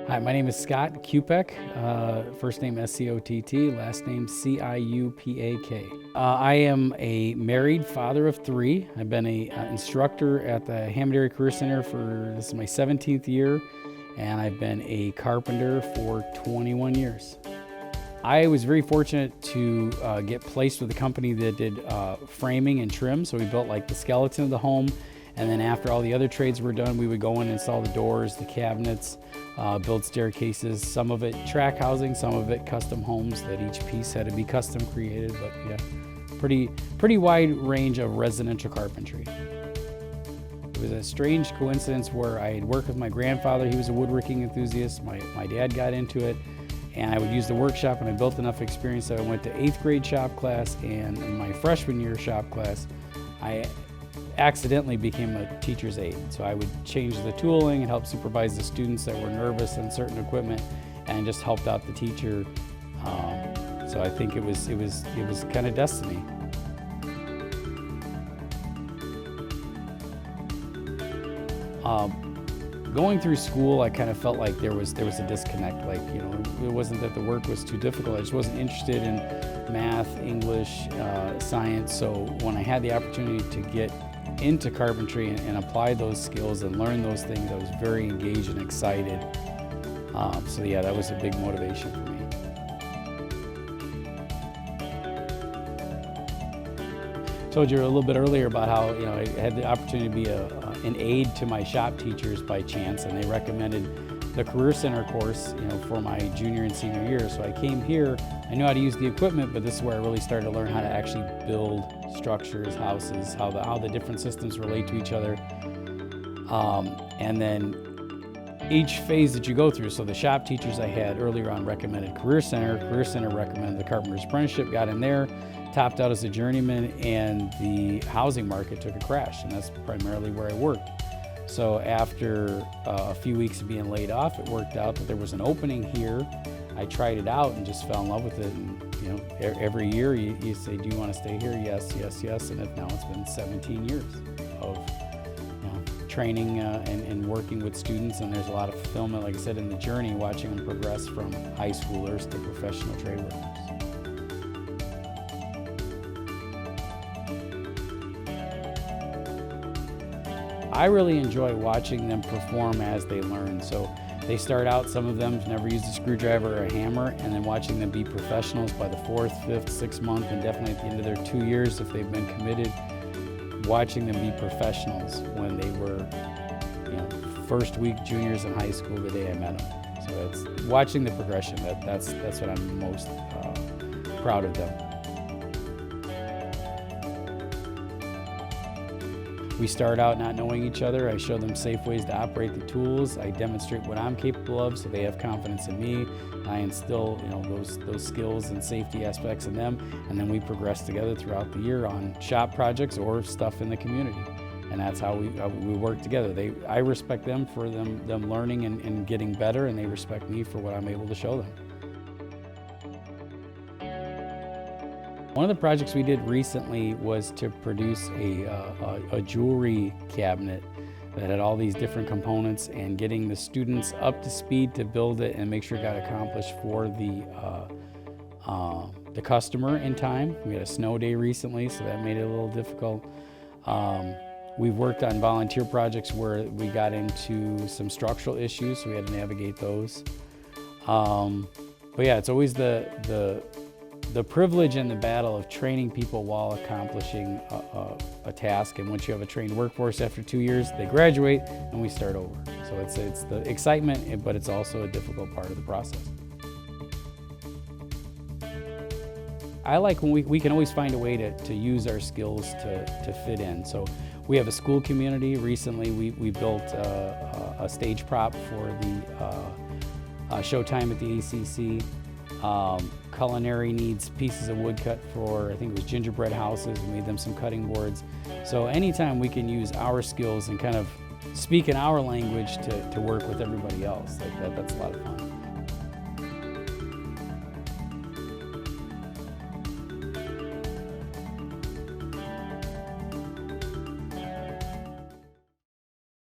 Hi, my name is Scott Ciupak, first name S-C-O-T-T, last name C-I-U-P-A-K. I am a married father of 3. I've been an instructor at the Hammond Area Career Center this is my 17th year, and I've been a carpenter for 21 years. I was very fortunate to get placed with a company that did framing and trim, so we built like the skeleton of the home, and then after all the other trades were done, we would go in and install the doors, the cabinets, build staircases, some of it track housing, some of it custom homes that each piece had to be custom created, but yeah, pretty wide range of residential carpentry. It was a strange coincidence where I had worked with my grandfather. He was a woodworking enthusiast. My dad got into it, and I would use the workshop, and I built enough experience that I went to 8th grade shop class, and in my freshman year shop class, I accidentally became a teacher's aide. So I would change the tooling and help supervise the students that were nervous in certain equipment, and just helped out the teacher. So I think it was kind of destiny. Going through school, I kind of felt like there was a disconnect. Like, you know, it wasn't that the work was too difficult. I just wasn't interested in math, English, science. So when I had the opportunity to get into carpentry and apply those skills and learn those things, I was very engaged and excited. So yeah, that was a big motivation for me. I told you a little bit earlier about how, you know, I had the opportunity to be an aide to my shop teachers by chance, and they recommended the Career Center course, you know, for my junior and senior year. So I came here, I knew how to use the equipment, but this is where I really started to learn how to actually build structures, houses, how the different systems relate to each other. And then each phase that you go through, so the shop teachers I had earlier on recommended Career Center recommended the Carpenter's Apprenticeship, got in there, topped out as a journeyman, and the housing market took a crash, and that's primarily where I worked. So after a few weeks of being laid off, it worked out that there was an opening here. I tried it out and just fell in love with it. And you know, every year you say, do you want to stay here? Yes, yes, yes. And now it's been 17 years of training and working with students, and there's a lot of fulfillment, like I said, in the journey, watching them progress from high schoolers to professional trade workers. I really enjoy watching them perform as they learn. So they start out, some of them never used a screwdriver or a hammer, and then watching them be professionals by the 4th, 5th, 6th month, and definitely at the end of their 2 years if they've been committed, watching them be professionals when they were, you know, first week juniors in high school the day I met them. So it's watching the progression, that's what I'm most proud of them. We start out not knowing each other. I show them safe ways to operate the tools. I demonstrate what I'm capable of, so they have confidence in me. I instill, you know, those skills and safety aspects in them, and then we progress together throughout the year on shop projects or stuff in the community. And that's how we work together. I respect them for them learning and getting better, and they respect me for what I'm able to show them. One of the projects we did recently was to produce a jewelry cabinet that had all these different components, and getting the students up to speed to build it and make sure it got accomplished for the customer in time. We had a snow day recently, so that made it a little difficult. We've worked on volunteer projects where we got into some structural issues, so we had to navigate those. But yeah, it's always the privilege and the battle of training people while accomplishing a task. And once you have a trained workforce, after 2 years, they graduate and we start over. So it's the excitement, but it's also a difficult part of the process. I like when we can always find a way to use our skills to fit in. So we have a school community. Recently, we built a stage prop for the showtime at the ACC. Culinary needs pieces of wood cut for, I think it was gingerbread houses. We made them some cutting boards. So anytime we can use our skills and kind of speak in our language to work with everybody else, that's a lot of fun.